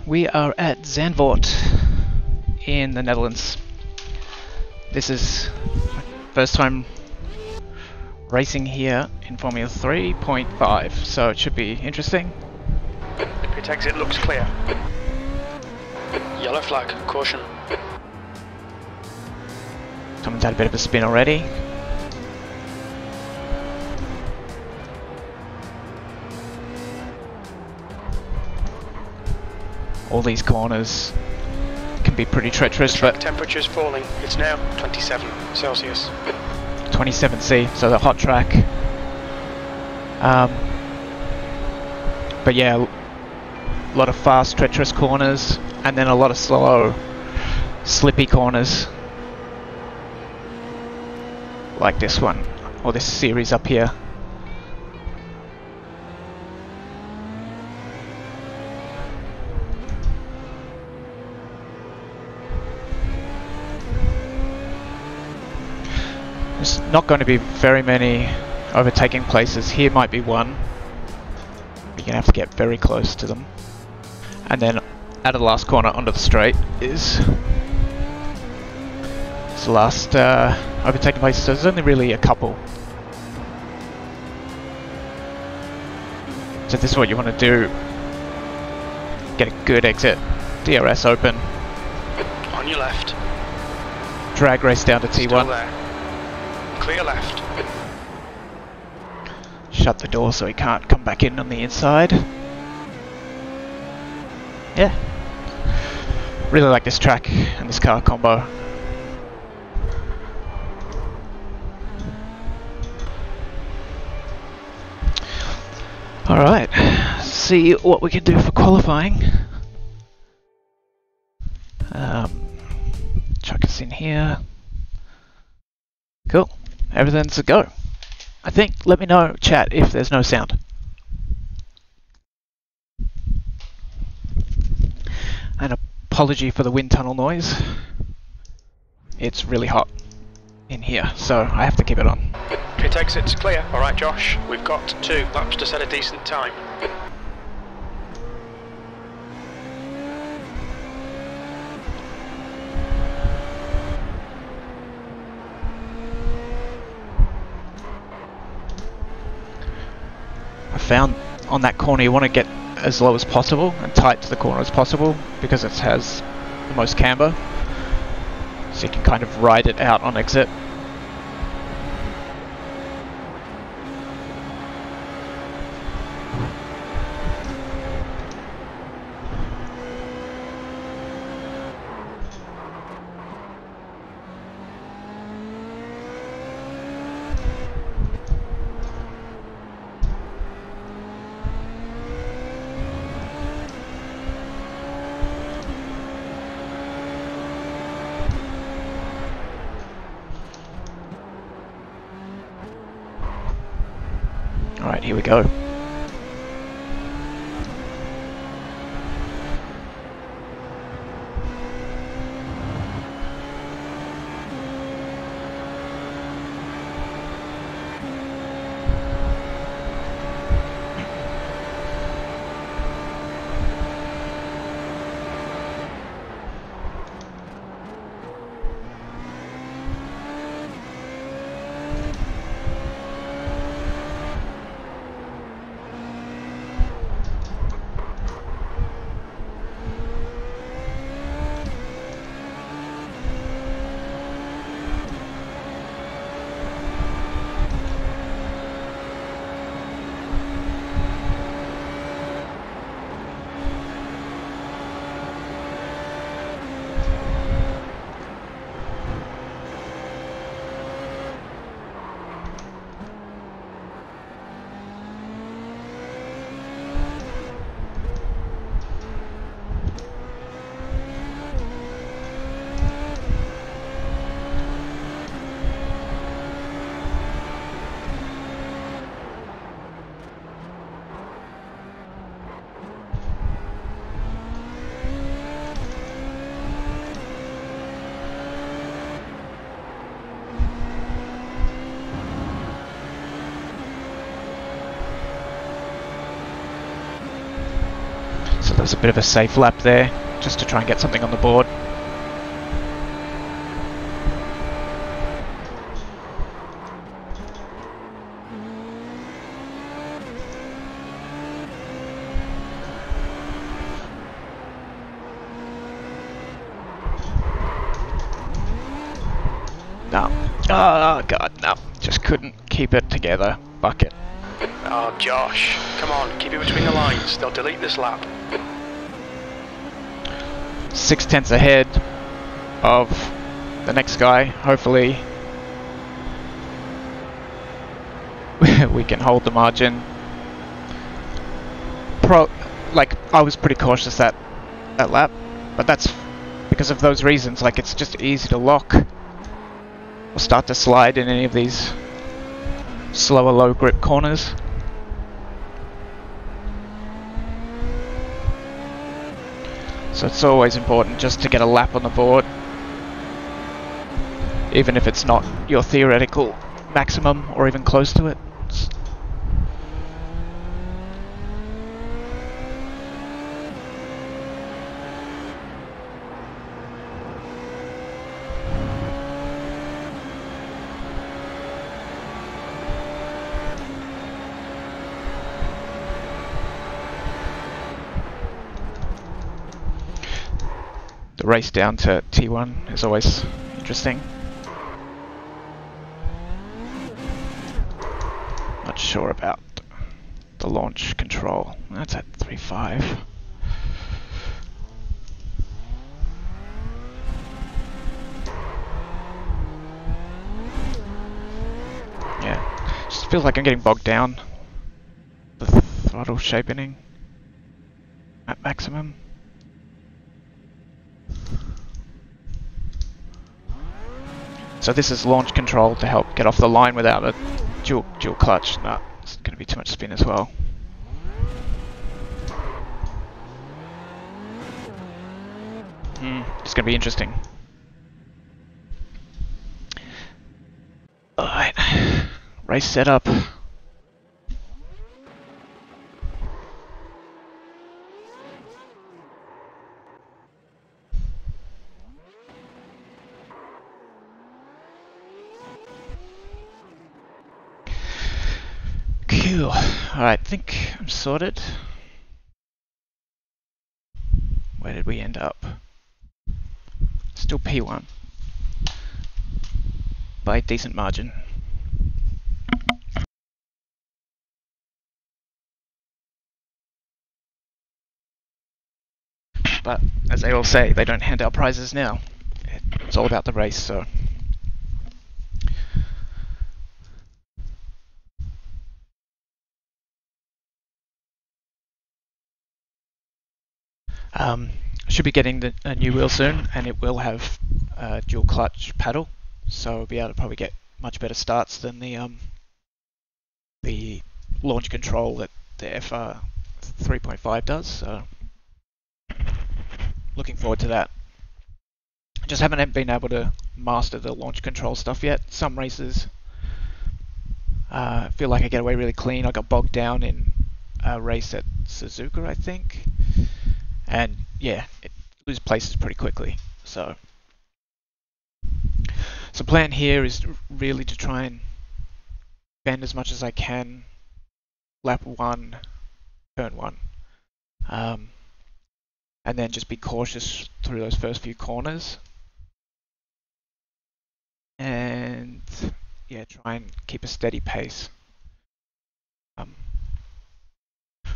We are at Zandvoort in the Netherlands. This is my first time racing here in Formula 3.5, so it should be interesting. Pit exit looks clear. Yellow flag, caution. Someone's had a bit of a spin already. All these corners can be pretty treacherous, but temperature's falling. It's now 27 Celsius. 27C, so the hot track. But yeah, a lot of fast, treacherous corners, and then a lot of slow, slippy corners, like this one, or this series up here. There's not going to be very many overtaking places. Here might be one. You're going to have to get very close to them. And then out of the last corner onto the straight is the last overtaking place. So there's only really a couple. So this is what you want to do. Get a good exit. DRS open. On your left. Drag race down to T1. Still there. Clear left. Shut the door so he can't come back in on the inside. Yeah. Really like this track and this car combo. Alright, see what we can do for qualifying. Chuck us in here. Cool. Everything's a go. I think. Let me know, chat, if there's no sound. An apology for the wind tunnel noise. It's really hot in here, so I have to keep it on. Pit exit's clear. Alright, Josh. We've got 2 laps to set a decent time. I found on that corner you want to get as low as possible and tight to the corner as possible because it has the most camber, so you can kind of ride it out on exit. Alright, here we go. was a bit of a safe lap there, just to try and get something on the board. No. Oh god, no. Just couldn't keep it together. Bucket. Oh, Josh, come on, keep it between the lines. They'll delete this lap. 6/10 ahead of the next guy. Hopefully we can hold the margin. Like, I was pretty cautious that lap, but that's because of those reasons. Like, it's just easy to lock or start to slide in any of these slower low grip corners. So it's always important just to get a lap on the board, even if it's not your theoretical maximum or even close to it. The race down to T1 is always interesting. Not sure about the launch control. That's at 3.5. Yeah, just feels like I'm getting bogged down. The throttle shaping at maximum. So this is launch control to help get off the line without a dual clutch. No, it's going to be too much spin as well. It's going to be interesting. Alright, race setup. Cool. Alright, I think I'm sorted. Where did we end up? Still P1. By a decent margin. But, as they all say, they don't hand out prizes now. It's all about the race, so... should be getting a new wheel soon, and it will have dual clutch paddle, so I'll be able to probably get much better starts than the launch control that the FR 3.5 does. So looking forward to that. Just haven't been able to master the launch control stuff yet. Some races feel like I get away really clean. I got bogged down in a race at Suzuka, I think. And yeah, it loses places pretty quickly. So plan here is really to try and bend as much as I can lap 1, turn 1. And then just be cautious through those first few corners. And yeah, try and keep a steady pace.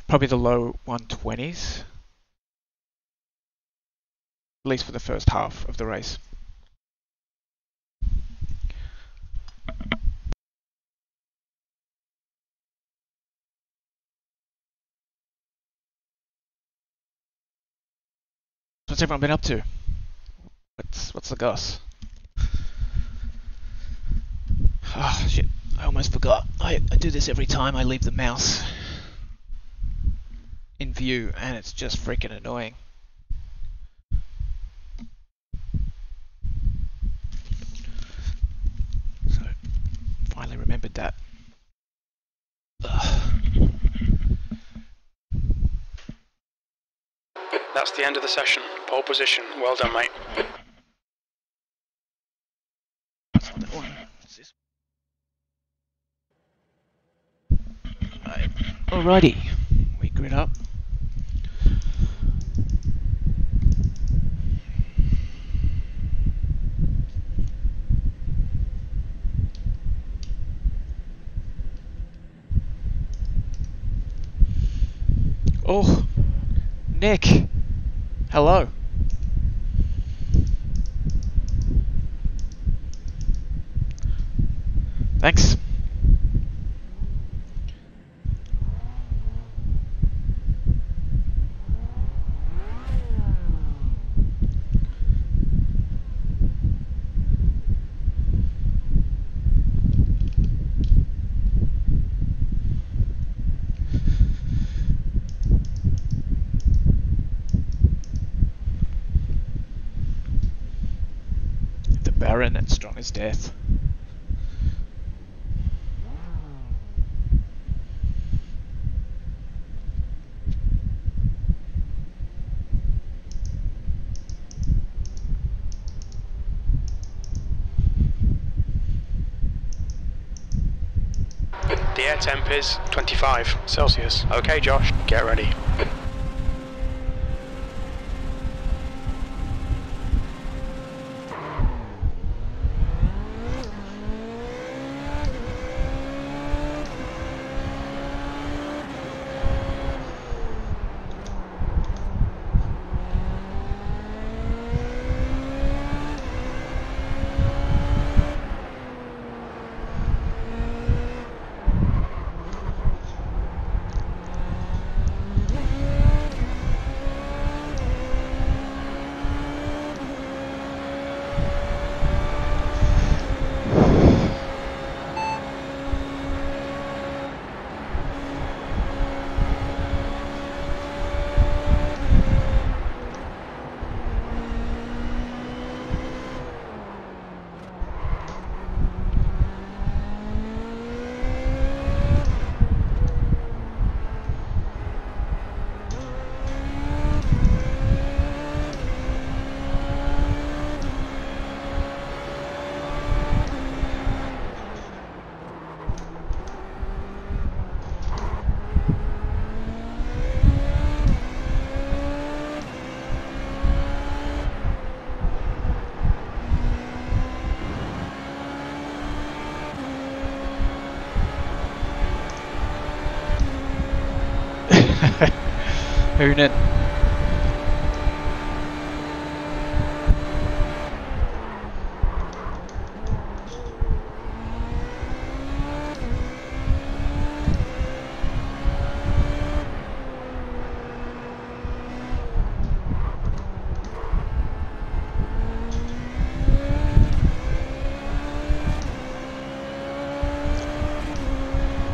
Probably the low 120s. At least for the first half of the race. What's everyone been up to? What's the goss? Oh shit, I almost forgot. I do this every time I leave the mouse in view, and it's just freaking annoying. So, finally remembered that. Ugh. That's the end of the session. Pole position. Well done, mate. That one. What's this? Right. Alrighty, we grid up. Oh, Nick, hello. Thanks. The Baron and Strong as Death. The air temp is 25 Celsius. Okay, Josh, get ready. Hoon it.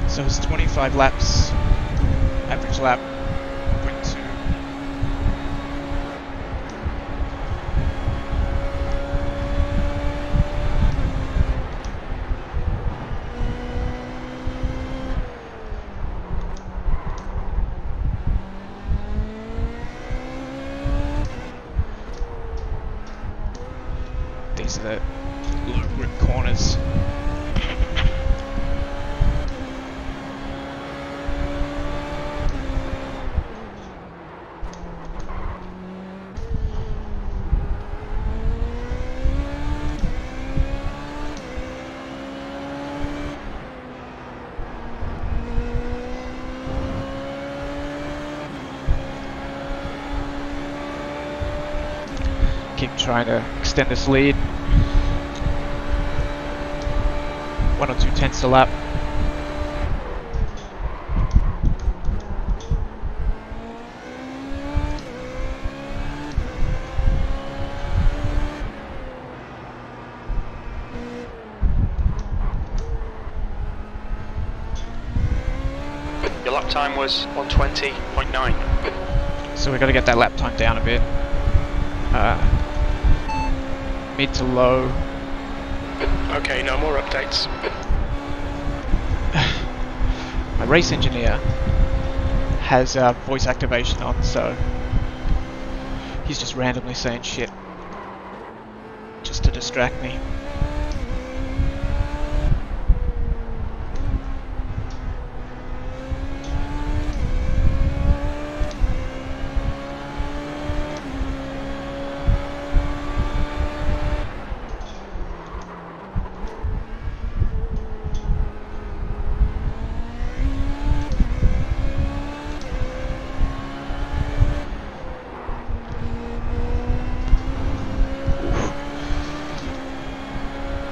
So it's 25 laps, average lap 0.2. These are the low grip corners. Keep trying to extend this lead. 1 or 2 tenths a lap. Your lap time was 120.9. So we've got to get that lap time down a bit. Mid to low. Okay, no more updates. My race engineer has voice activation on, so He's just randomly saying shit just to distract me.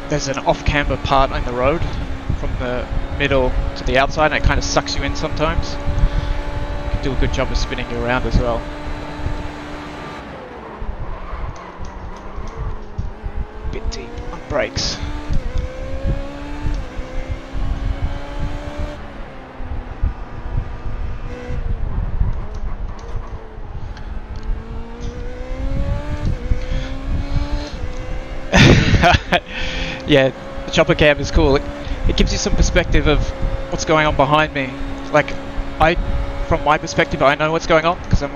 There's an off-camber part on the road from the middle to the outside, and it kind of sucks you in sometimes. You can do a good job of spinning you around as well. Bit deep on brakes. Yeah, the chopper cam is cool. It gives you some perspective of what's going on behind me. Like, from my perspective, I know what's going on because I'm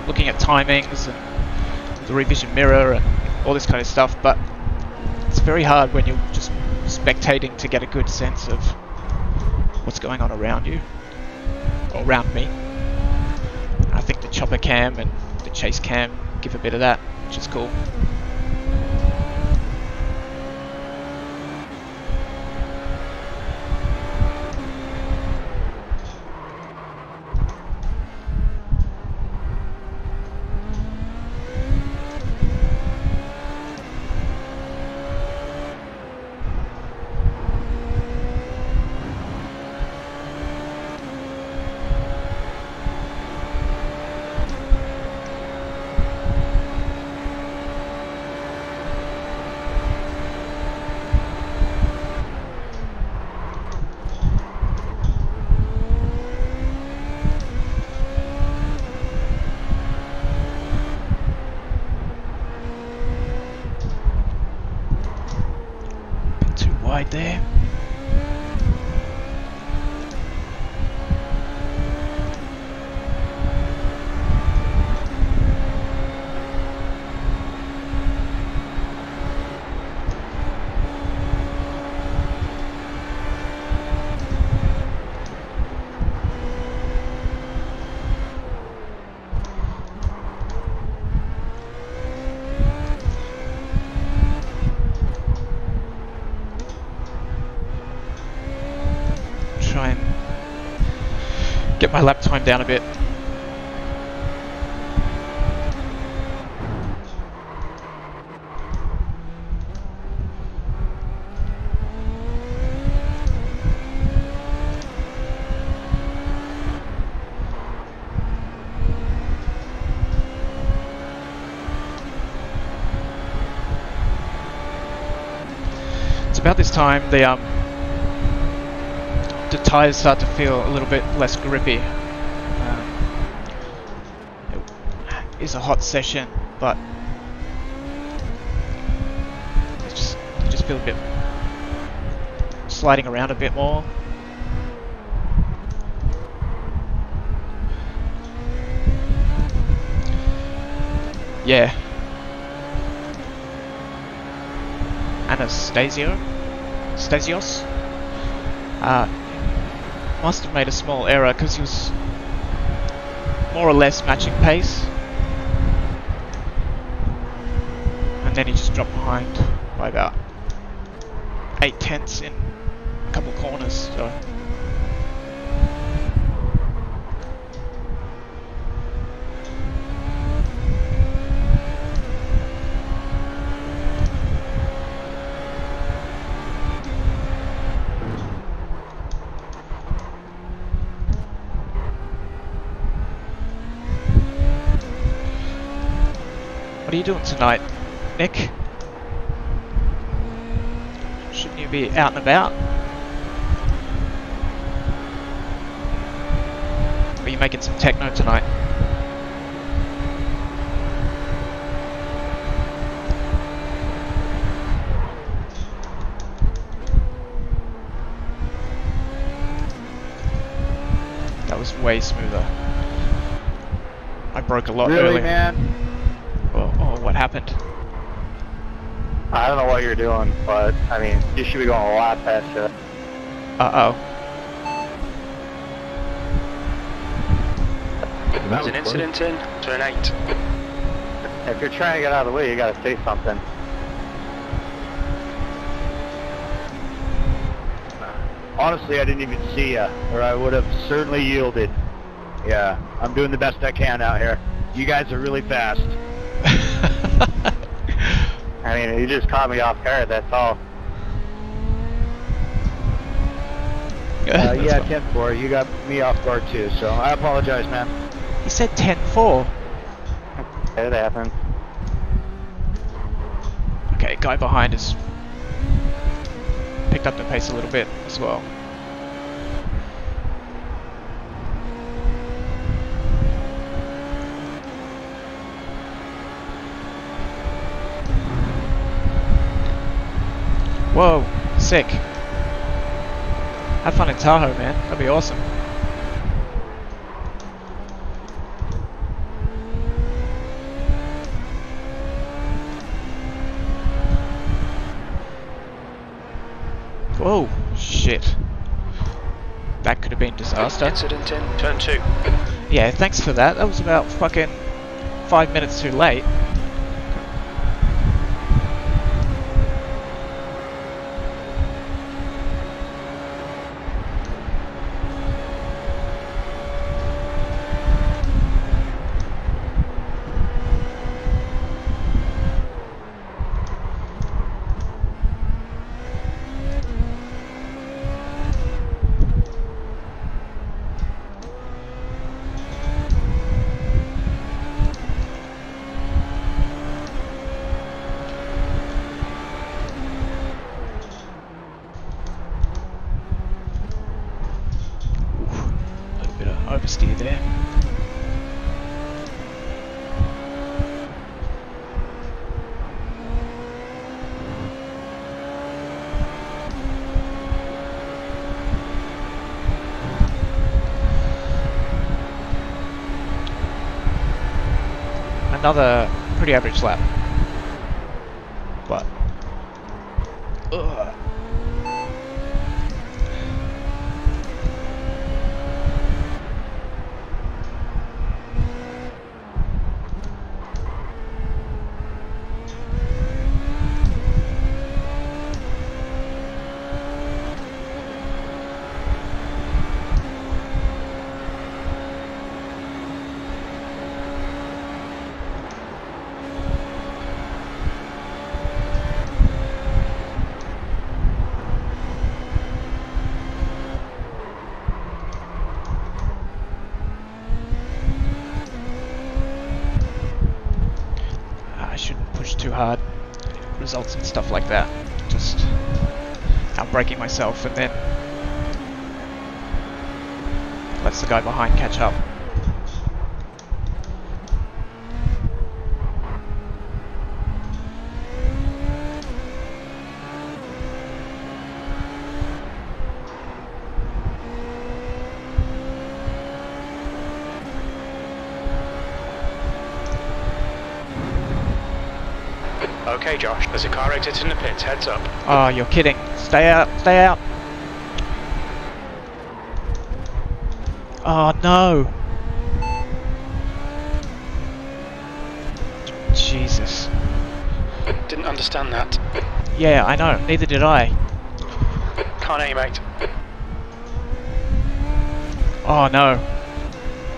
looking at timings and the revision mirror and all this kind of stuff, but it's very hard when you're just spectating to get a good sense of what's going on around you, or around me. And I think the chopper cam and the chase cam give a bit of that, which is cool. There. Get my lap time down a bit. It's about this time the tyres start to feel a little bit less grippy. It is a hot session, but you just feel a bit sliding around a bit more. Yeah. Stasios must have made a small error because he was more or less matching pace, and then he just dropped behind by about 0.8 in a couple corners. So what are you doing tonight, Nick? Shouldn't you be out and about? Or are you making some techno tonight? That was way smoother. I broke a lot really, earlier. Man? happened? I don't know what you're doing, but I mean, you should be going a lot faster. Uh-oh. There's an incident in turn 8. If you're trying to get out of the way, you gotta say something. Honestly, I didn't even see you, or I would have certainly yielded. Yeah, I'm doing the best I can out here. You guys are really fast. I mean, you just caught me off guard, that's all. Yeah, 10-4, you got me off guard too, so I apologize, man. He said 10-4. It happens. Okay, guy behind us picked up the pace a little bit as well. Whoa, sick. Have fun in Tahoe, man. That'd be awesome. Whoa, shit. That could have been disaster. Incident in turn 2. Yeah, thanks for that. That was about fucking 5 minutes too late. Oversteer there. Another pretty average lap, but ugh. Too hard, results in stuff like that. Just outbraking myself and then lets the guy behind catch up. Okay, Josh, there's a car exit in the pits, heads up. Oh, you're kidding. Stay out, stay out. Oh, no. Jesus. Didn't understand that. Yeah, I know. Neither did I. Can't aim, mate. Oh, no.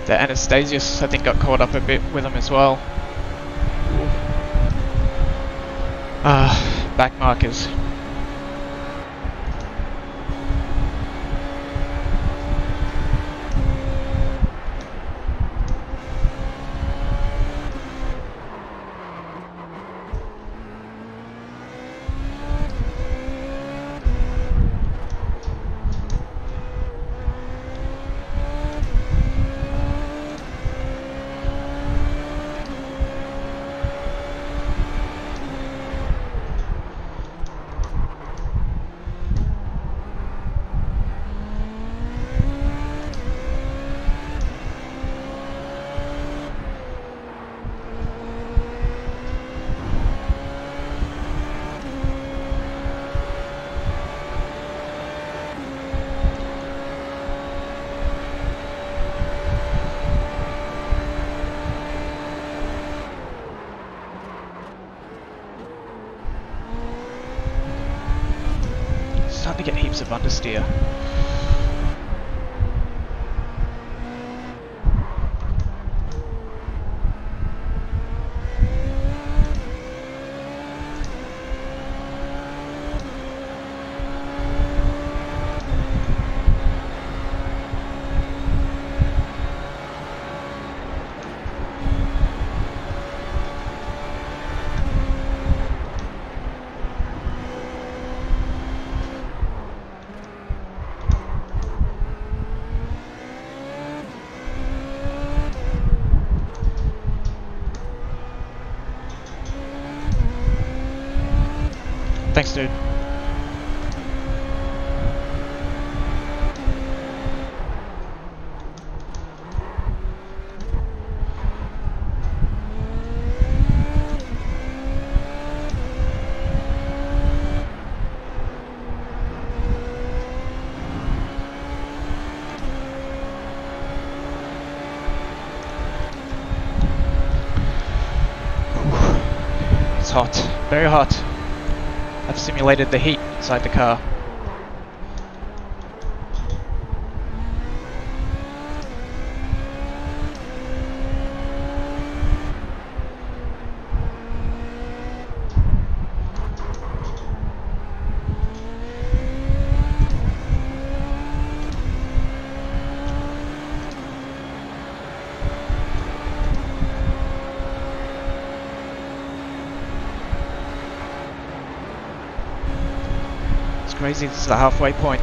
The Anastasius, I think, got caught up a bit with him as well. Back markers. starting to get heaps of understeer. Thanks, dude. It's hot, very hot. I've simulated the heat inside the car. Crazy, this is the halfway point.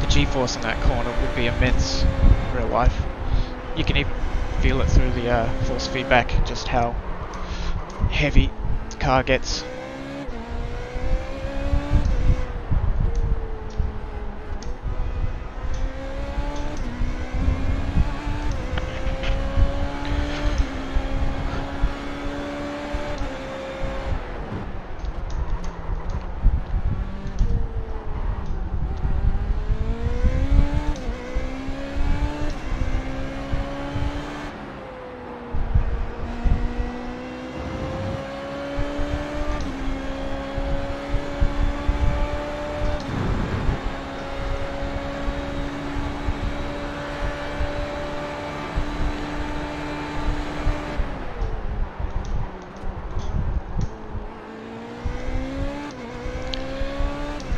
G-force in that corner would be immense in real life. You can even feel it through the force feedback, just how heavy the car gets.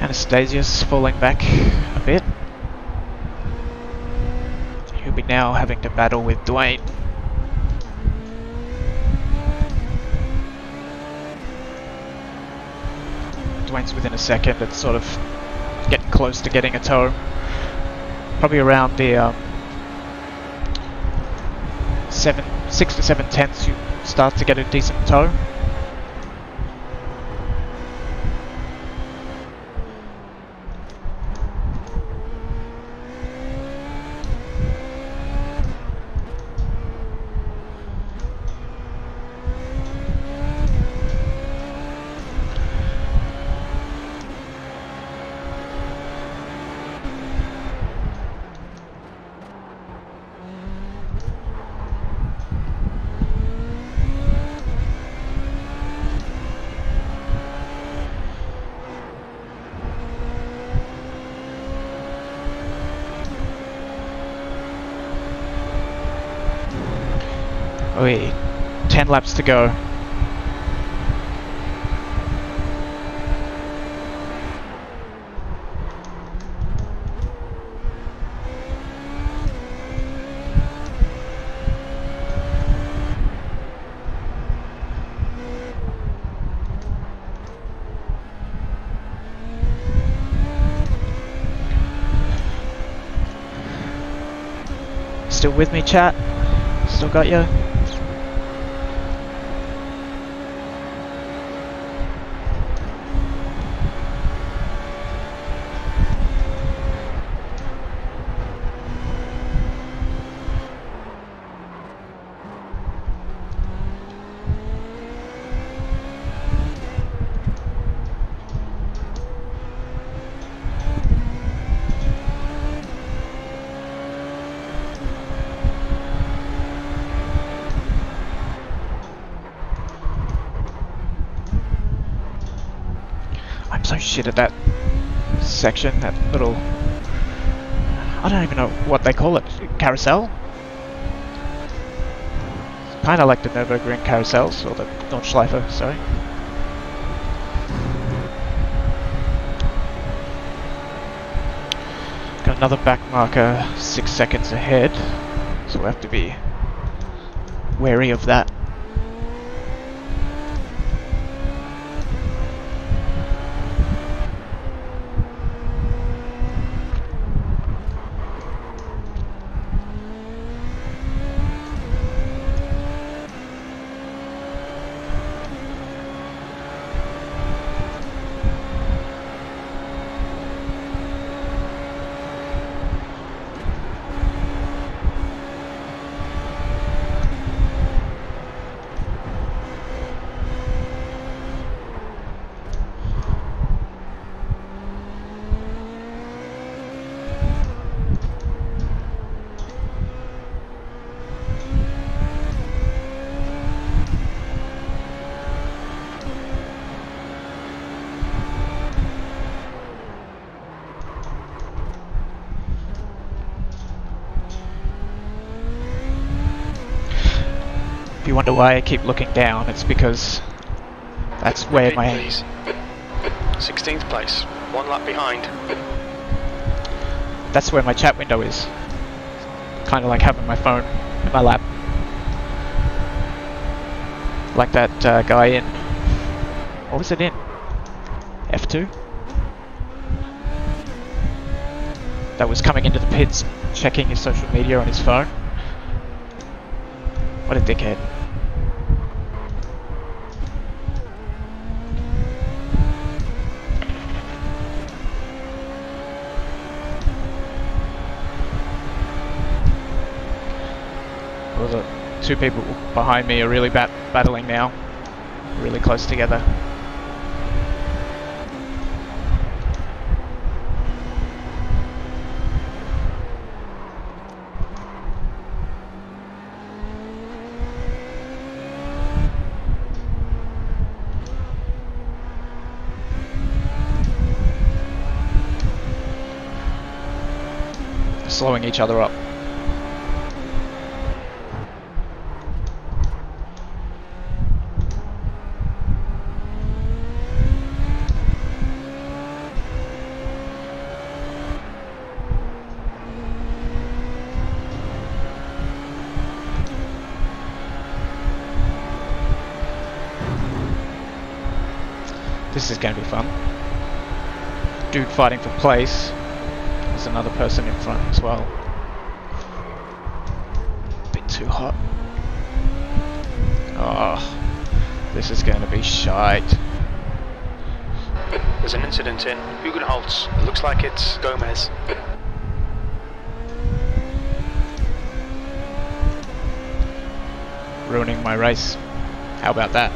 Anastasius falling back a bit. He'll be now having to battle with Dwayne. Dwayne's within a second. It's sort of getting close to getting a tow. Probably around the 6 to 7 tenths you start to get a decent tow. Wait, 10 laps to go. Still with me, chat? Still got you? I'm so shit at that section, that little... I don't even know what they call it. Carousel? It's kinda like the Nürburgring carousels, or the Nordschleife, sorry. Got another back marker 6 seconds ahead, so we'll have to be wary of that. If you wonder why I keep looking down, it's because that's where Repeat, my... please. 16th place, 1 lap behind. That's where my chat window is. Kind of like having my phone in my lap. Like that guy in... What was it in? F2? That was coming into the pits, checking his social media on his phone. What a dickhead. Well, the two people behind me are really battling now. Really close together. Slowing each other up. This is going to be fun. Dude fighting for place. There's another person in front as well. Bit too hot. Oh, this is going to be shite. There's an incident in Hugenholtz. It looks like it's Gomez. Ruining my race. How about that?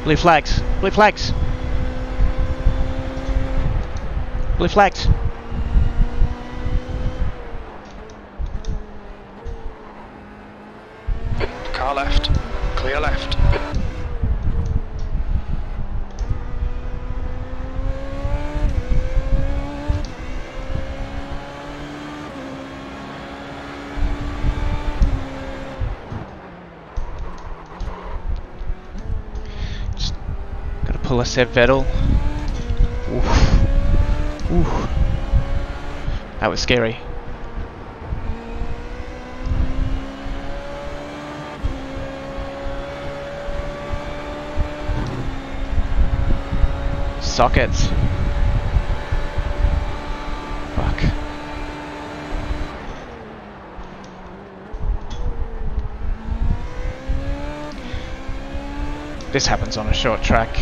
Blue flags! Blue flags! Blue flags! Car left. Clear left. Nicola said Vettel. Oof. Oof. That was scary. Sockets. Fuck. This happens on a short track.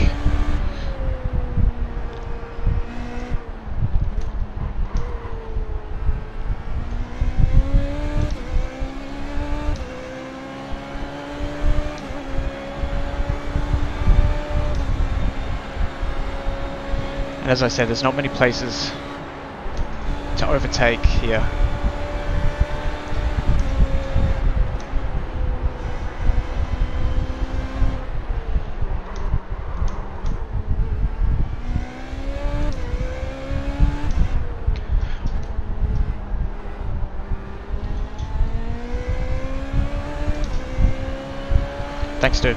And as I said, there's not many places to overtake here. Thanks, dude.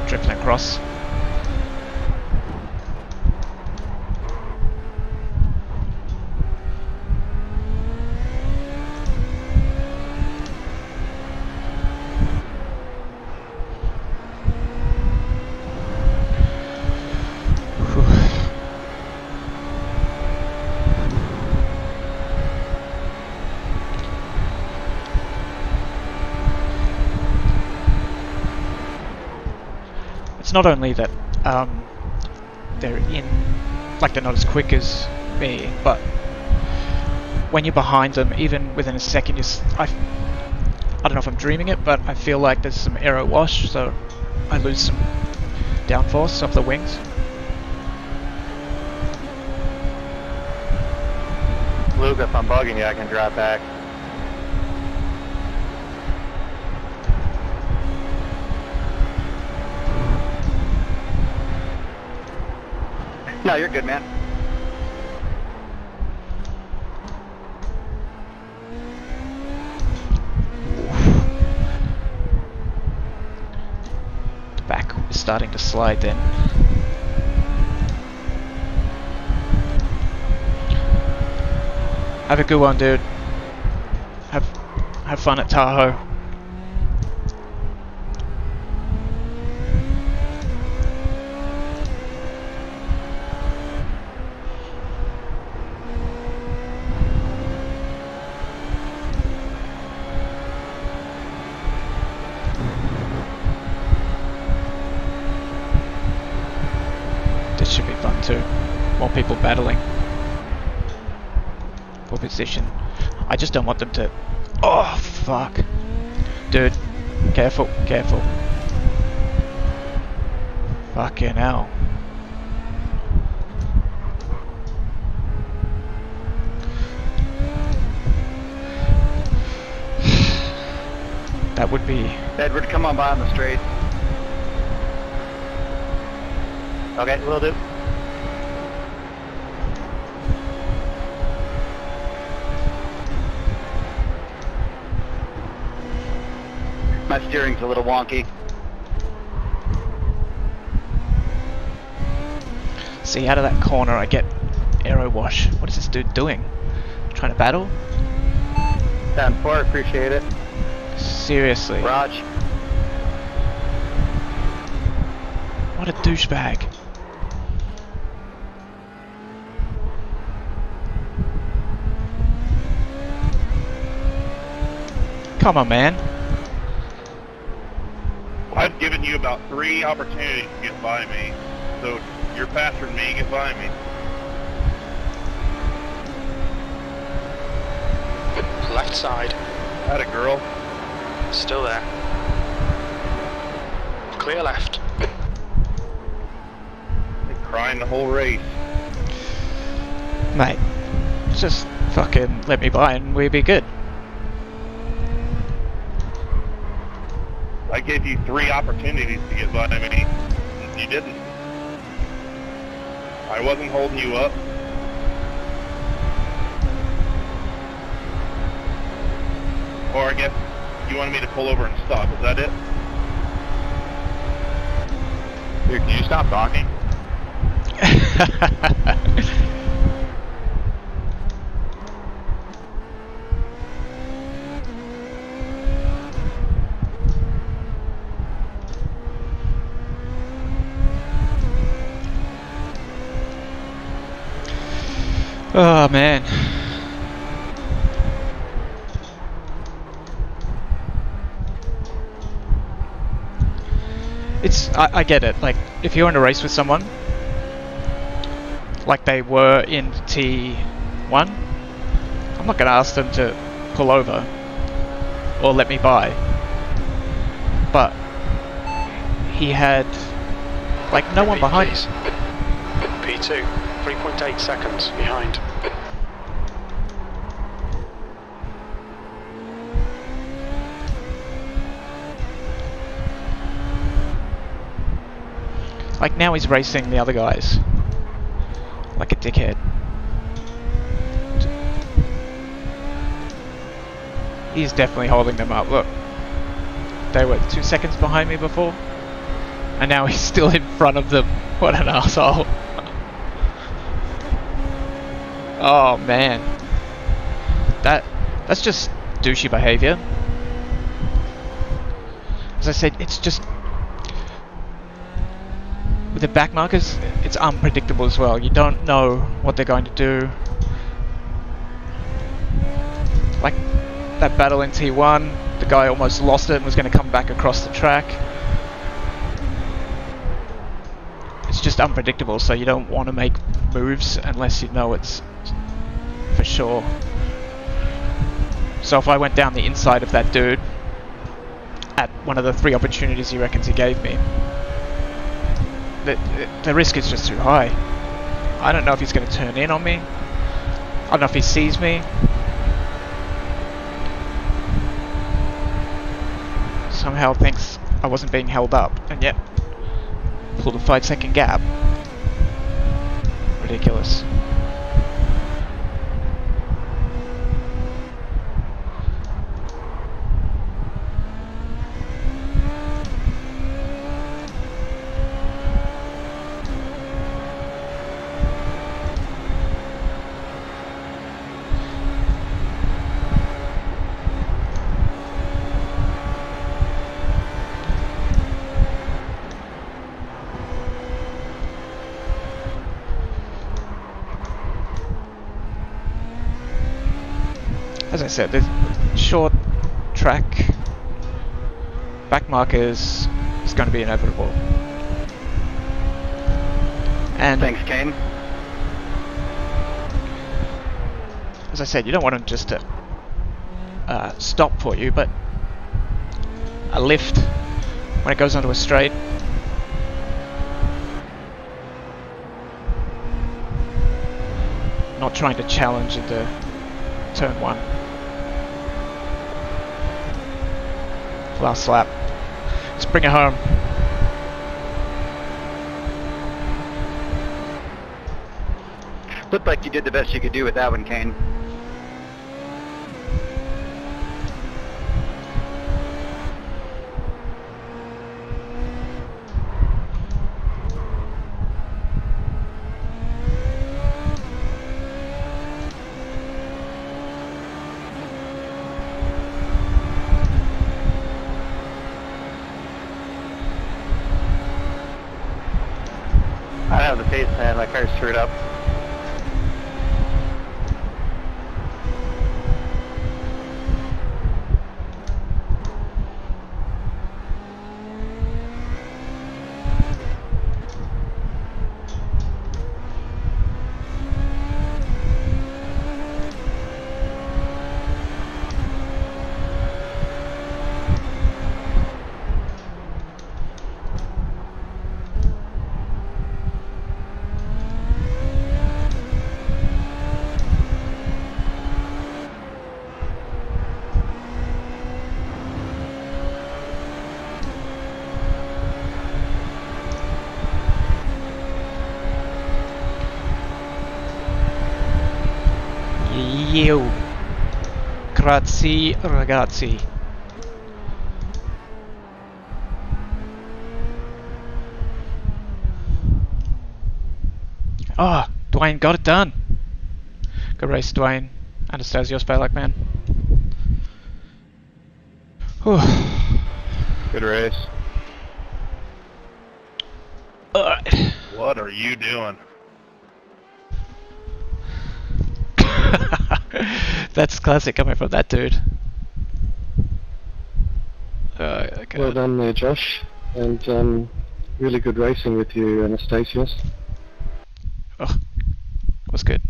Drifting across. Not only that they're not as quick as me, but when you're behind them, even within a second, I don't know if I'm dreaming it, but I feel like there's some aero wash, so I lose some downforce off the wings. Luke, if I'm bugging you, I can drop back. No, you're good, man. The back is starting to slide then. Have a good one, dude. Have fun at Tahoe. Should be fun too. More people battling for position. I just don't want them to... Oh, fuck. Dude, careful, careful. Fucking hell. That would be... Edward, come on by on the straight. Okay, will do. My steering's a little wonky. See, out of that corner I get aero wash. What is this dude doing? Trying to battle? 10-4, appreciate it. Seriously. Raj. What a douchebag. Come on, man. I've given you about 3 opportunities to get by me, so you're faster than me, get by me. Left side. Had a girl. Still there. Clear left. Been crying the whole race. Mate, just fucking let me by and we'll be good. I gave you 3 opportunities to get by me. You didn't. I wasn't holding you up. Or I guess you wanted me to pull over and stop. Is that it? Dude, can you stop talking? Oh man. I get it, like, if you're in a race with someone, like they were in T1, I'm not going to ask them to pull over or let me by. But he had, like, no one behind us. P2, 3.8 seconds behind. Like, now he's racing the other guys like a dickhead. He's definitely holding them up. Look, they were 2 seconds behind me before, and now he's still in front of them. What an asshole. Oh man, that's just douchey behavior. As I said, it's just with the back markers, it's unpredictable as well. You don't know what they're going to do. Like that battle in T1, the guy almost lost it and was going to come back across the track. It's just unpredictable, so you don't want to make moves unless you know it's for sure. So if I went down the inside of that dude at one of the 3 opportunities he reckons he gave me, the risk is just too high. I don't know if he's going to turn in on me. I don't know if he sees me. Somehow thinks I wasn't being held up, and yet pulled a 5-second gap. Ridiculous. As I said, the short track back markers is going to be inevitable. And thanks, Kane. As I said, you don't want them just to stop for you, but a lift when it goes onto a straight. Not trying to challenge into turn 1. Last lap. Let's bring it home. Looked like you did the best you could do with that one, Kane. I have the pace, man. My car's screwed up. Yo, grazie ragazzi. Oh, Dwayne got it done. Good race, Dwayne. Anastasios Balak, man. Whew. Good race. Alright. What are you doing? That's classic coming from that dude. Okay. Well done there, Josh, and really good racing with you, Anastasios. Oh, was good.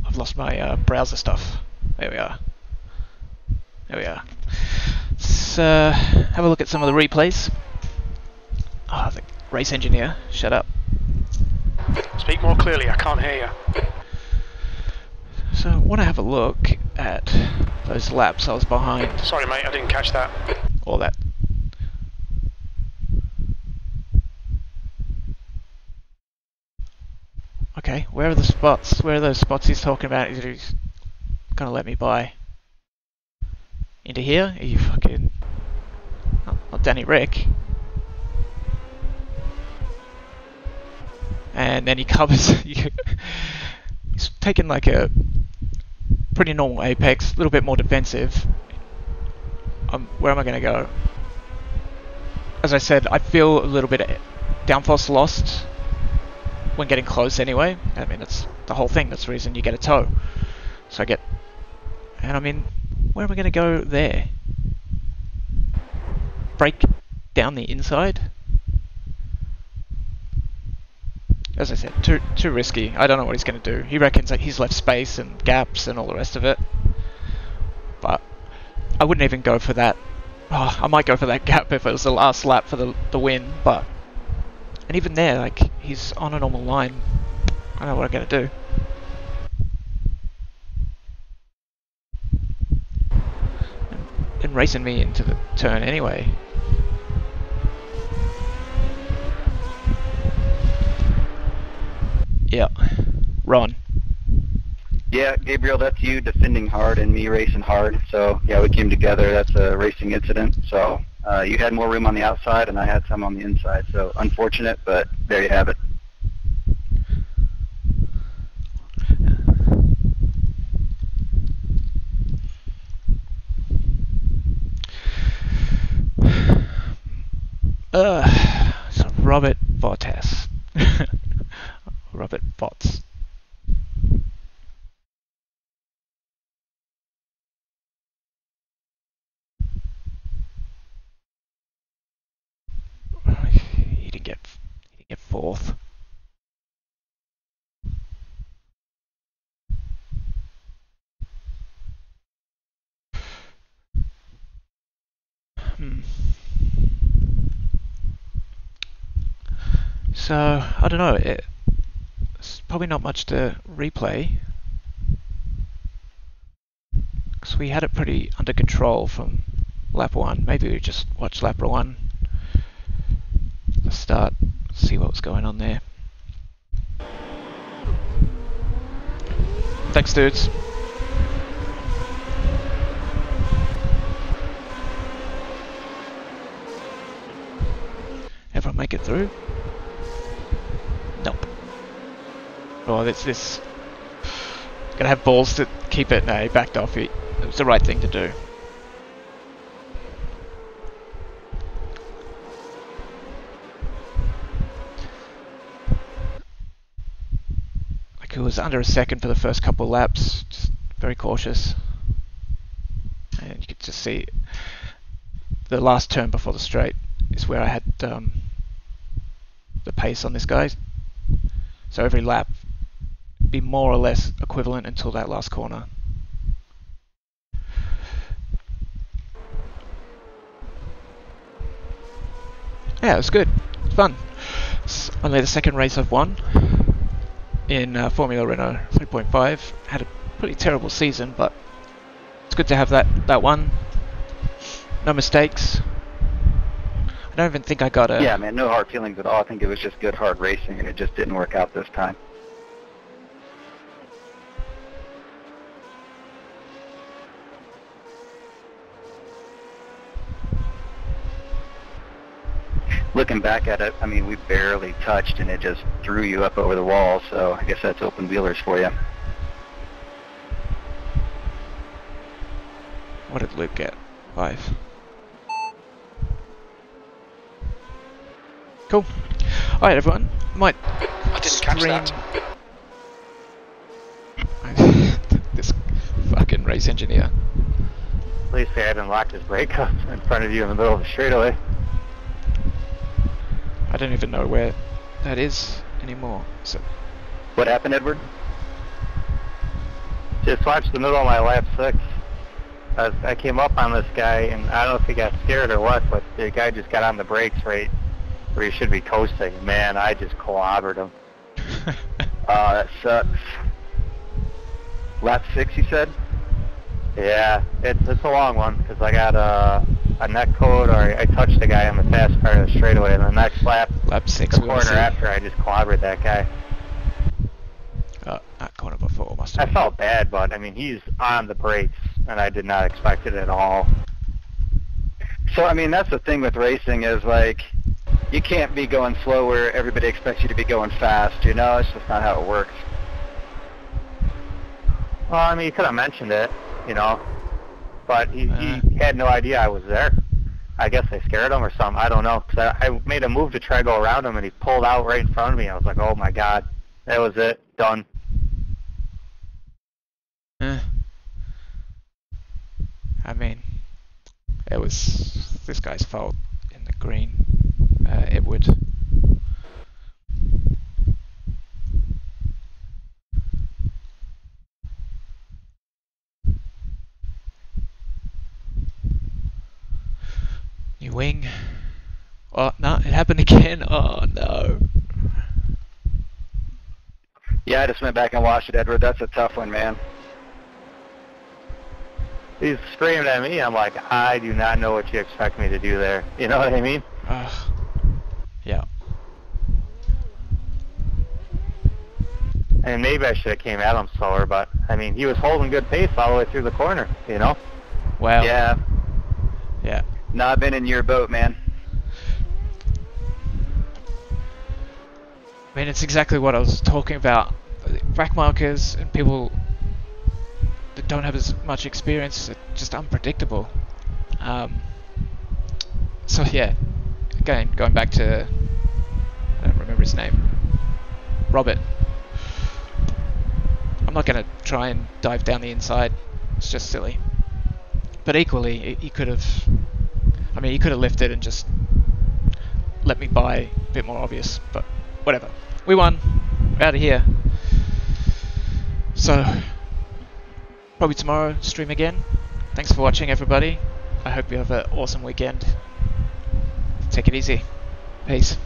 I've lost my browser stuff. There we are. There we are. Let's have a look at some of the replays. Oh, the race engineer, shut up. Speak more clearly, I can't hear you. So I want to have a look at those laps I was behind. Sorry mate, I didn't catch that. All that. Okay, where are the spots? Where are those spots he's talking about? He's gonna let me by. Into here? Are you fucking... Not Danny Rick. And then he covers... He's taken like a pretty normal apex, a little bit more defensive. Where am I gonna go? As I said, I feel a little bit of downforce lost when getting close anyway. I mean, that's the whole thing. That's the reason you get a tow. So I get... And I mean, where am I going to go there? Break down the inside? As I said, too risky. I don't know what he's going to do. He reckons that he's left space and gaps and all the rest of it. But I wouldn't even go for that. Oh, I might go for that gap if it was the last lap for the win, but... And even there, like, he's on a normal line. I don't know what I'm going to do. And racing me into the turn anyway. Yeah. Ron. Yeah, Gabriel, that's you defending hard and me racing hard. So, yeah, we came together. That's a racing incident. So, you had more room on the outside and I had some on the inside. So, unfortunate, but there you have it. So Robert Bottas. Robert Botts. He didn't get fourth. So, I don't know, it's probably not much to replay, because we had it pretty under control from lap 1. Maybe we just watch lap 1 to start, see what was going on there. Thanks, dudes. Everyone make it through? Nope. Oh, this. Gonna have balls to keep it. No, he backed off. It was the right thing to do. Like, it was under a second for the first couple of laps. Just very cautious. And you could just see the last turn before the straight is where I had the pace on this guy. So every lap be more or less equivalent until that last corner. Yeah, it was good. It's fun. It's only the second race I've won in Formula Renault 3.5. Had a pretty terrible season, but it's good to have that one. No mistakes. I don't even think I got a... Yeah, man, no hard feelings at all. I think it was just good, hard racing, and it just didn't work out this time. looking back at it, I mean, we barely touched, and it just threw you up over the wall. So I guess that's open wheelers for you. What did Luke get? 5. Cool. Alright everyone, might I didn't catch that. This fucking race engineer. At least they hadn't locked his brake up in front of you in the middle of the straightaway. I don't even know where that is anymore. So What happened, Edward? Just watched the middle of my lap 6. I came up on this guy, and I don't know if he got scared or what, but the guy just got on the brakes right where he should be coasting. Man, I just clobbered him. That sucks. Lap 6, you said? Yeah, it's a long one, because I got a neck code, or I touched the guy on the fast part of the straightaway, and the next lap, lap 6, the corner after, I just clobbered that guy. That corner before must have I felt bad, but I mean, he's on the brakes, and I did not expect it at all. So, I mean, that's the thing with racing is, like, you can't be going slow where everybody expects you to be going fast, you know? It's just not how it works. Well, I mean, you could have mentioned it, you know, but he had no idea I was there. I guess I scared him or something. I don't know. 'Cause I made a move to try to go around him, and he pulled out right in front of me. I was like, oh, my God. That was it. Done. I mean, it was this guy's fault in the green. Edward. New wing. Oh, no, it happened again. Oh, no. Yeah, I just went back and watched it, Edward. That's a tough one, man. He's screaming at me. I'm like, I do not know what you expect me to do there. You know what I mean? Yeah. And maybe I should have came at him slower, but, I mean, he was holding good pace all the way through the corner, you know? Wow. Yeah. Yeah. No, I've been in your boat, man. I mean, it's exactly what I was talking about. Back markers and people that don't have as much experience are just unpredictable. So yeah, again, going back to, I don't remember his name, Robert. I'm not going to try and dive down the inside. It's just silly. But equally, he could have, I mean, he could have lifted and just let me by a bit more obvious, but whatever. We won. We're out of here. So, probably tomorrow, stream again. Thanks for watching, everybody. I hope you have an awesome weekend. Take it easy. Peace.